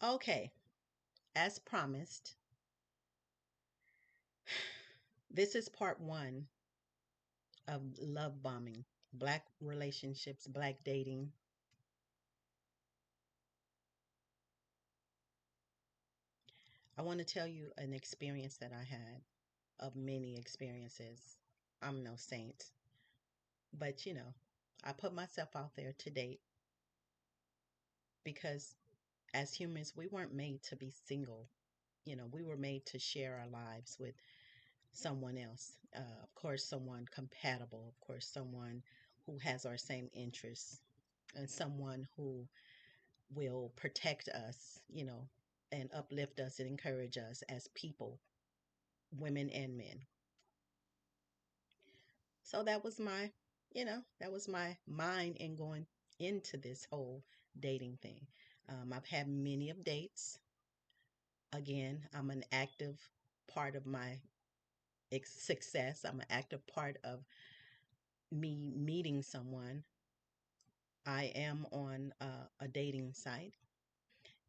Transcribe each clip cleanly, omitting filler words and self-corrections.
Okay, as promised, this is part one of love bombing, black relationships, black dating. I want to tell you an experience that I had, of many experiences. I'm no saint, but I put myself out there to date because as humans, we weren't made to be single. We were made to share our lives with someone else. Of course, someone compatible, of course, someone who has our same interests, and someone who will protect us, and uplift us and encourage us as people, women and men. So that was my mind in going into this whole dating thing. I've had many of dates. Again, I'm an active part of my success. I'm an active part of me meeting someone. I am on a dating site,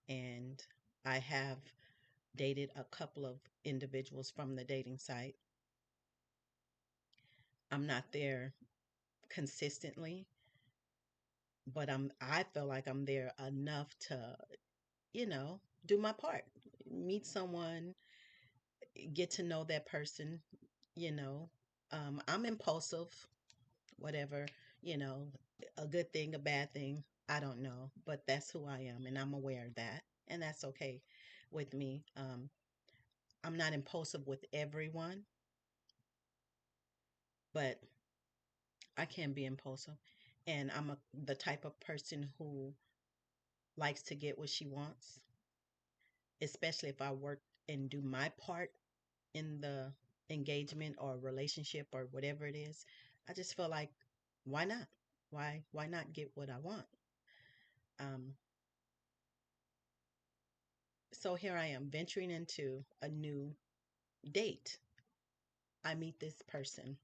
and I have dated a couple of individuals from the dating site. I'm not there consistently, but I feel like I'm there enough to, do my part. Meet someone, get to know that person, you know. I'm impulsive, whatever, you know, a good thing, a bad thing, I don't know, but that's who I am, and I'm aware of that, and that's okay with me. I'm not impulsive with everyone, but I can be impulsive, and the type of person who likes to get what she wants, especially if I work and do my part in the engagement or relationship or whatever it is. I just feel like, why not? Why not get what I want? Um, so here I am venturing into a new date. I meet this person,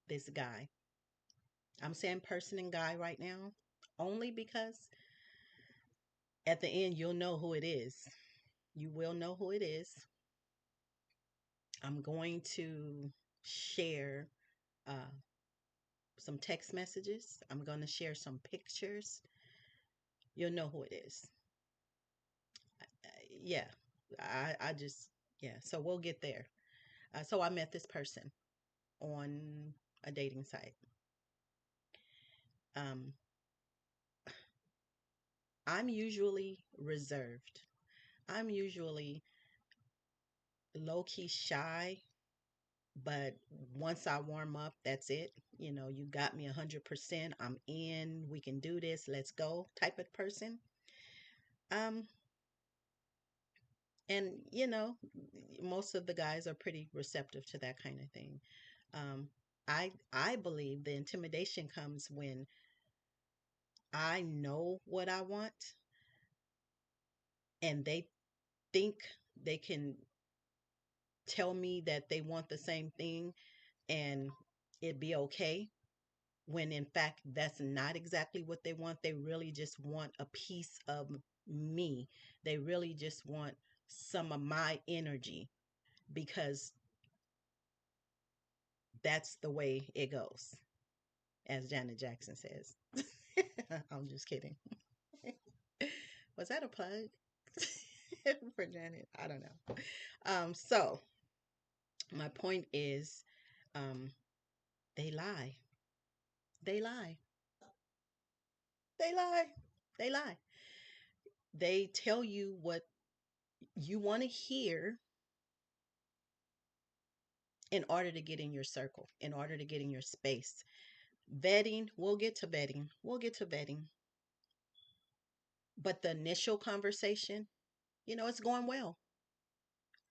this guy. I'm saying person and guy right now only because at the end you'll know who it is. You will know who it is. I'm going to share uh, some text messages. I'm going to share some pictures. You'll know who it is. Yeah, I just, yeah. So we'll get there. So I met this person on a dating site. Um, I'm usually reserved. I'm usually low key shy, but once I warm up, that's it. You got me 100%. I'm in. We can do this. Let's go type of person. Um, and most of the guys are pretty receptive to that kind of thing. Um, I believe the intimidation comes when I know what I want and they think they can tell me that they want the same thing and it'd be okay, when in fact that's not exactly what they want. They really just want a piece of me. They really just want some of my energy because that's the way it goes, as Janet Jackson says. I'm just kidding. Was that a plug for Janet? I don't know. So my point is, um, they lie. They lie. They lie. They lie. They tell you what you want to hear in order to get in your circle, in order to get in your space. Vetting, we'll get to vetting. We'll get to vetting. But the initial conversation, it's going well.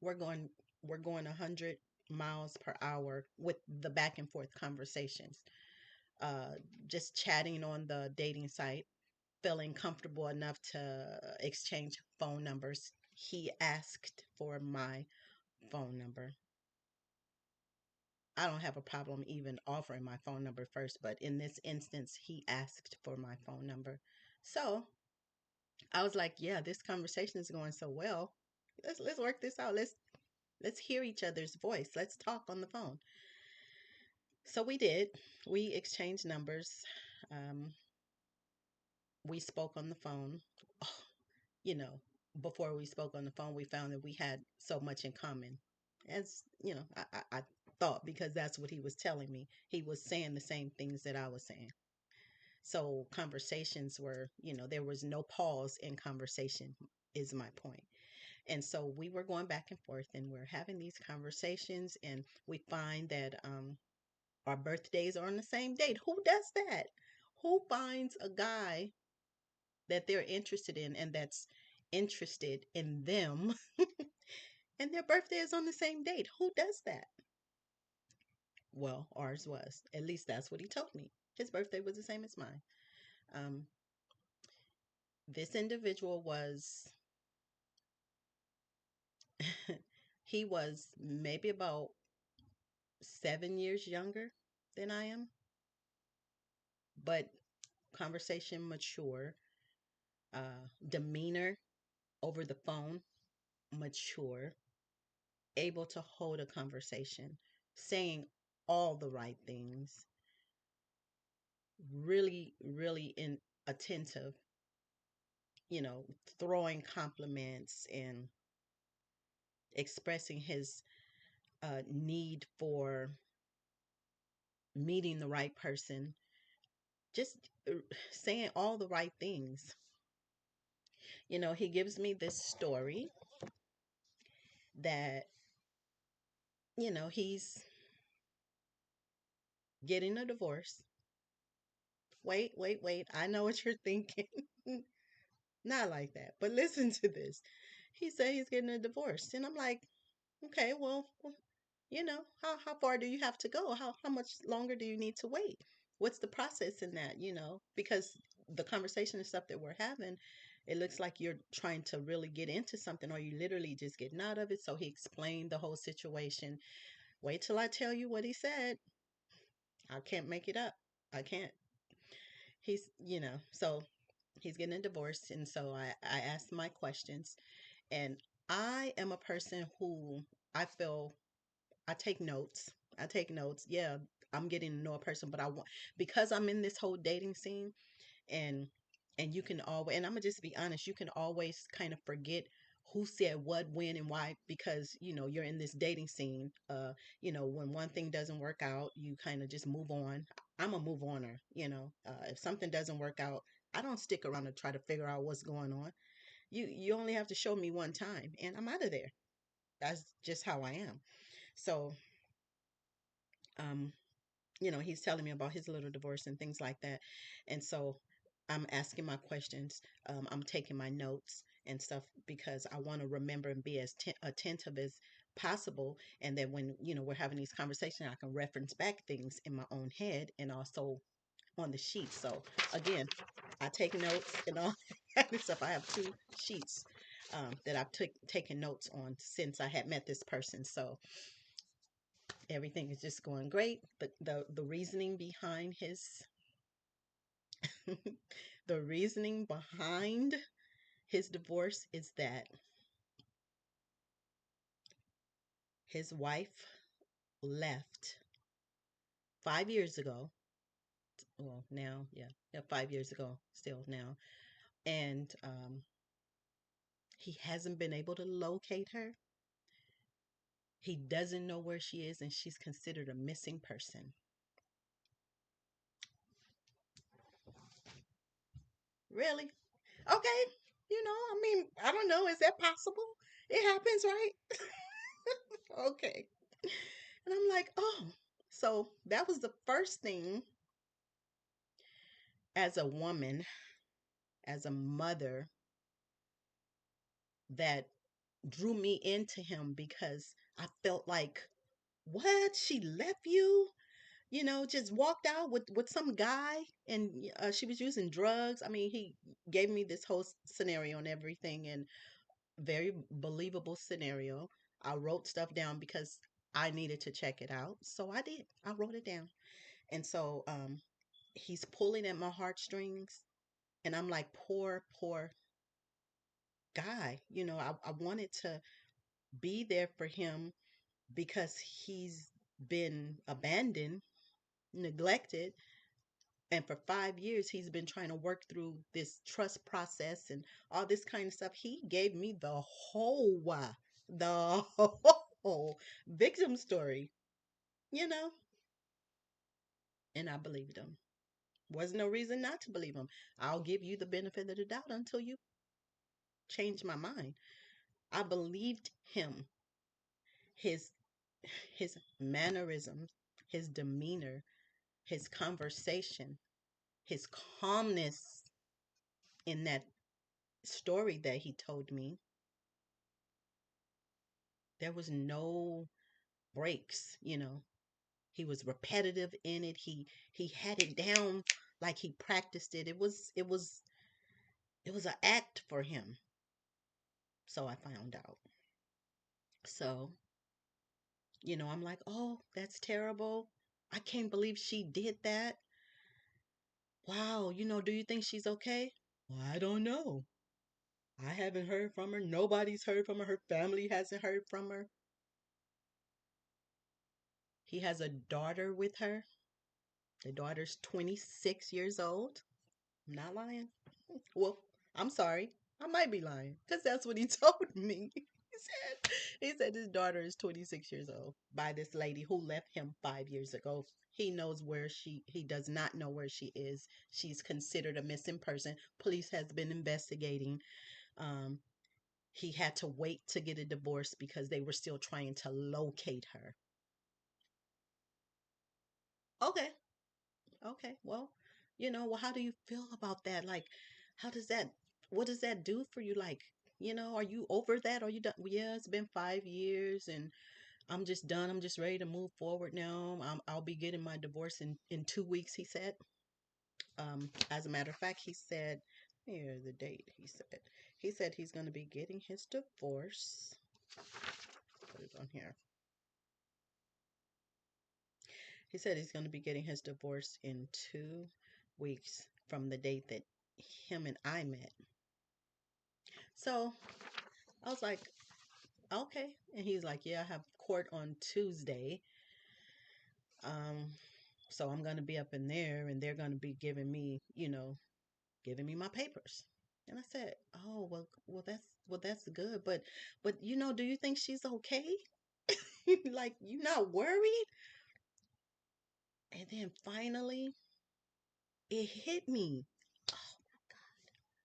We're going we're going 100 miles per hour with the back and forth conversations. Uh just chatting on the dating site, feeling comfortable enough to exchange phone numbers. He asked for my phone number. I don't have a problem even offering my phone number first, but in this instance, he asked for my phone number. So I was like, yeah, this conversation is going so well. Let's work this out. Let's hear each other's voice. Let's talk on the phone. So we did. We exchanged numbers. Um, we spoke on the phone. You know, before we spoke on the phone, we found that we had so much in common. As you know, I thought because that's what he was telling me. He was saying the same things that I was saying. So conversations were, there was no pause in conversation, is my point. And so we were going back and forth and we're having these conversations, and we find that our birthdays are on the same date. Who does that? Who finds a guy that they're interested in and that's interested in them and their birthday is on the same date? Who does that? Well, ours was. At least that's what he told me. His birthday was the same as mine. Um, this individual was, he was maybe about 7 years younger than I am, but conversation mature, demeanor over the phone mature, able to hold a conversation, saying all the right things, really, really attentive, you know, throwing compliments and expressing his need for meeting the right person, just saying all the right things. He gives me this story that, he's getting a divorce. Wait, wait, wait. I know what you're thinking. Not like that. But listen to this. He said he's getting a divorce. And I'm like, okay, well, how far do you have to go? How much longer do you need to wait? What's the process in that, Because the conversation and stuff that we're having, it looks like you're trying to really get into something or you literally just getting out of it. So he explained the whole situation. Wait till I tell you what he said. I can't make it up. I can't. So he's getting a divorce. And so I asked my questions. And I am a person who I feel I take notes. I take notes. Yeah, I'm getting to know a person, but I want, because I'm in this whole dating scene, and you can always, and I'm gonna just be honest, you can always kind of forget who said what, when, and why, because you're in this dating scene. When one thing doesn't work out, you kind of just move on. I'm a move oner. If something doesn't work out, I don't stick around to try to figure out what's going on. You only have to show me one time, and I'm out of there. That's just how I am. So, um, he's telling me about his little divorce and things like that. And so I'm asking my questions. I'm taking my notes and stuff because I want to remember and be as attentive as possible. And that when, we're having these conversations, I can reference back things in my own head and also on the sheet. So again, I take notes and all that kind of stuff. I have two sheets that I've taken notes on since I had met this person. So everything is just going great. The reasoning behind his the reasoning behind his divorce is that his wife left 5 years ago. Well, now, yeah, yeah, 5 years ago, still now, and he hasn't been able to locate her. He doesn't know where she is, and she's considered a missing person. Really? Okay. I mean, I don't know. Is that possible? It happens, right? Okay. And I'm like, oh. So that was the first thing as a woman, as a mother, that drew me into him because I felt like, what? She left you? Just walked out with some guy, and she was using drugs. I mean, he gave me this whole scenario and everything, and very believable scenario. I wrote stuff down because I needed to check it out. So I did. I wrote it down. And so he's pulling at my heartstrings, and I'm like, poor, poor. guy. I wanted to be there for him because he's been abandoned, neglected, and for 5 years he's been trying to work through this trust process and all this kind of stuff. He gave me the whole victim story, you know, and I believed him. Was no reason not to believe him. I'll give you the benefit of the doubt until you change my mind. I believed him. His his mannerisms, his demeanor, his conversation, his calmness in that story that he told me. There was no breaks. He was repetitive in it. He had it down like he practiced it. It was an act for him. So I found out. So, I'm like, "Oh, that's terrible. I can't believe she did that. Wow, do you think she's okay?" "Well, I don't know. I haven't heard from her. Nobody's heard from her. Her family hasn't heard from her." He has a daughter with her. The daughter's 26 years old. I'm not lying. Well, I'm sorry. I might be lying because that's what he told me. He said his daughter is 26 years old by this lady who left him 5 years ago. He does not know where she is. She's considered a missing person. Police has been investigating. Um, he had to wait to get a divorce because they were still trying to locate her. Okay. Okay. Well, how do you feel about that? Like, how does that, what does that do for you? Like, are you over that? Are you done? Yeah, it's been 5 years and I'm just done. I'm just ready to move forward now. I'll be getting my divorce in 2 weeks, he said. As a matter of fact, he said, here's the date. He said he's going to be getting his divorce. Put it on here. He said he's going to be getting his divorce in 2 weeks from the date that him and I met. So I was like, okay. And he's like, yeah, I have court on Tuesday. Um, so I'm gonna be up in there and they're gonna be giving me my papers. And I said, oh well that's good, but do you think she's okay? Like you not worried? And then finally it hit me. Oh,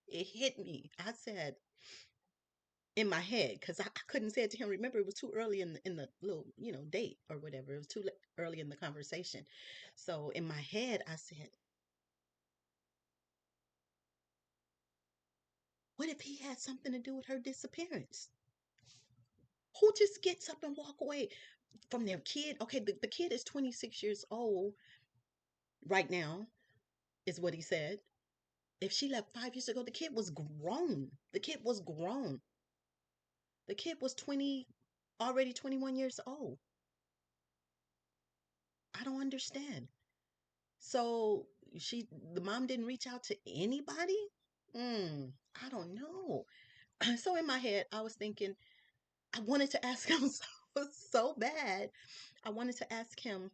it hit me. I said in my head because I couldn't say it to him. Remember, it was too early in the little date or whatever. It was too early in the conversation. So in my head, I said, "What if he had something to do with her disappearance? Who just gets up and walk away from their kid? Okay, the kid is 26 years old right now, is what he said. If she left 5 years ago, the kid was grown. The kid was grown. The kid was 20, already 21 years old. I don't understand. So the mom didn't reach out to anybody? Hmm, I don't know. So in my head, I was thinking, I wanted to ask him so bad. I wanted to ask him,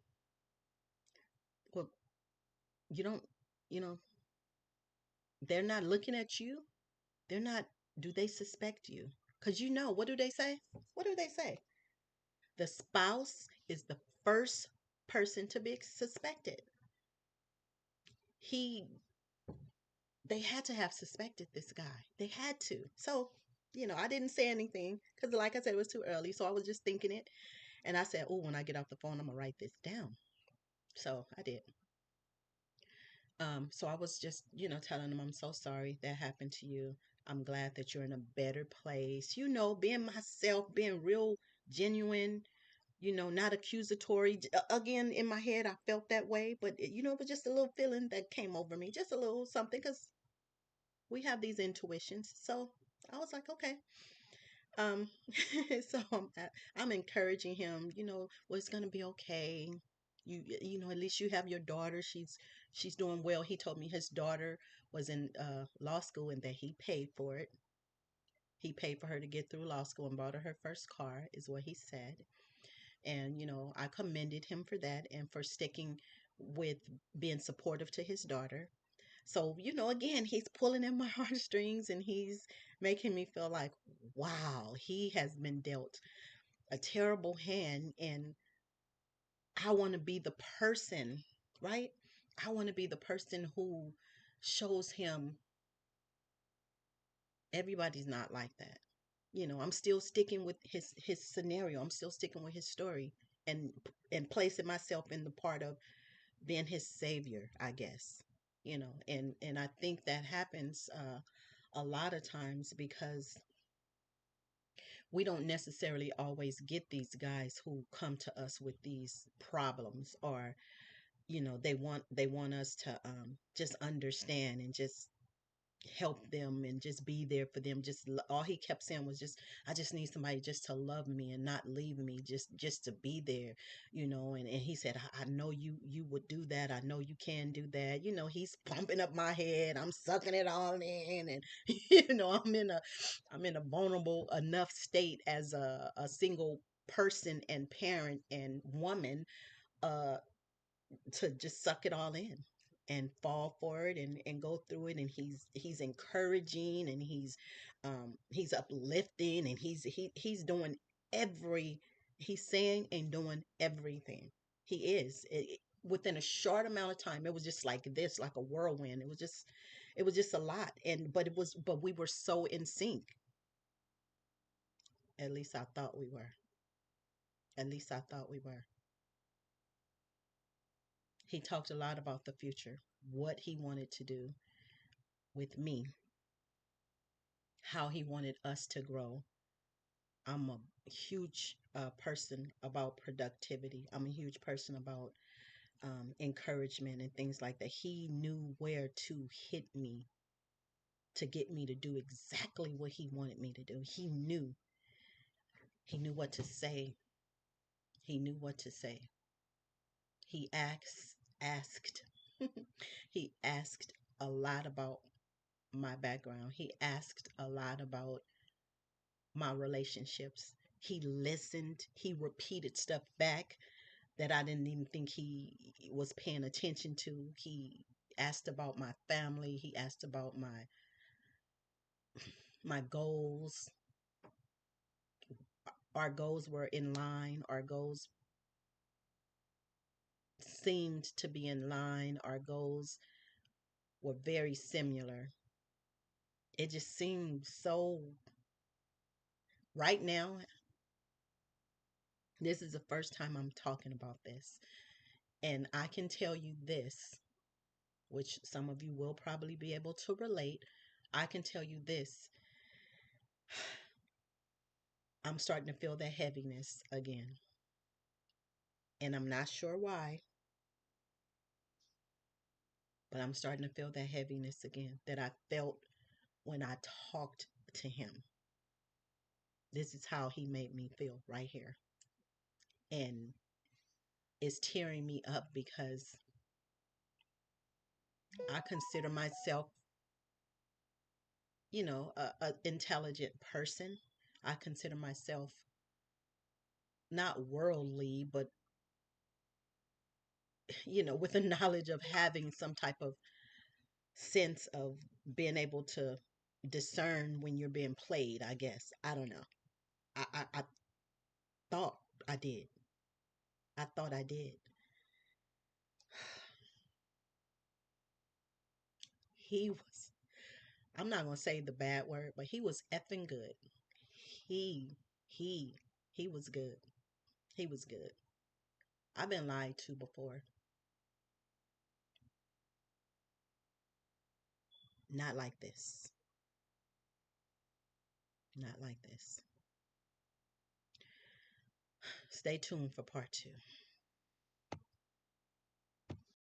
well, you don't, you know, they're not looking at you. They're not, do they suspect you? Because what do they say? What do they say? The spouse is the first person to be suspected. He They had to have suspected this guy. They had to. So, I didn't say anything because, like I said, it was too early. So I was just thinking it. And I said, oh, when I get off the phone, I'm going to write this down. So I did. So I was just, telling him, I'm so sorry that happened to you. I'm glad that you're in a better place. Being myself, being real genuine, not accusatory. Again, in my head, I felt that way. But, it was just a little feeling that came over me, just a little something because we have these intuitions. So I was like, okay. Um, so I'm encouraging him. Well, it's gonna be okay. At least you have your daughter. She's doing well. He told me his daughter was in law school and that he paid for it. He paid for her to get through law school and bought her first car, is what he said. And, I commended him for that and for sticking with being supportive to his daughter. So, again, he's pulling in my heartstrings and he's making me feel like, wow, he has been dealt a terrible hand. And I want to be the person, right? I want to be the person who shows him everybody's not like that. I'm still sticking with his scenario. I'm still sticking with his story and and placing myself in the part of being his savior, I guess. And I think that happens a lot of times because we don't necessarily always get these guys who come to us with these problems, or they want us to just understand and just help them and just be there for them. Just all he kept saying was, just I just need somebody just to love me and not leave me, just to be there. And he said, I know you would do that. I know you can do that. He's pumping up my head. I'm sucking it all in. And I'm in a vulnerable enough state as a single person and parent and woman, uh to just suck it all in and fall for it and go through it. And he's encouraging, and he's uplifting, and he's doing every he's saying and doing everything. He is within a short amount of time. It was just like this, like a whirlwind. It was just a lot. But we were so in sync. At least I thought we were. At least I thought we were. He talked a lot about the future, what he wanted to do with me, how he wanted us to grow. I'm a huge person about productivity. I'm a huge person about encouragement and things like that. He knew where to hit me to get me to do exactly what he wanted me to do. He knew what to say. He knew what to say. He asked he asked a lot about my background. He asked a lot about my relationships. He listened. He repeated stuff back that I didn't even think he was paying attention to. He asked about my family. He asked about my goals. Our goals were in line. Our goals seemed to be in line. Our goals were very similar. It just seemed so. Right now, this is the first time I'm talking about this. And I can tell you this, which some of you will probably be able to relate. I can tell you this. I'm starting to feel that heaviness again. And I'm not sure why, but I'm starting to feel that heaviness again that I felt when I talked to him. This is how he made me feel right here. And it's tearing me up because I consider myself, a intelligent person. I consider myself not worldly, but with a knowledge of having some type of sense of being able to discern when you're being played, I guess. I don't know. I thought I did. I thought I did. He was, I'm not going to say the bad word, but he was effing good. He, he, he was good. He was good. I've been lied to before. Not like this. Not like this. Stay tuned for part two.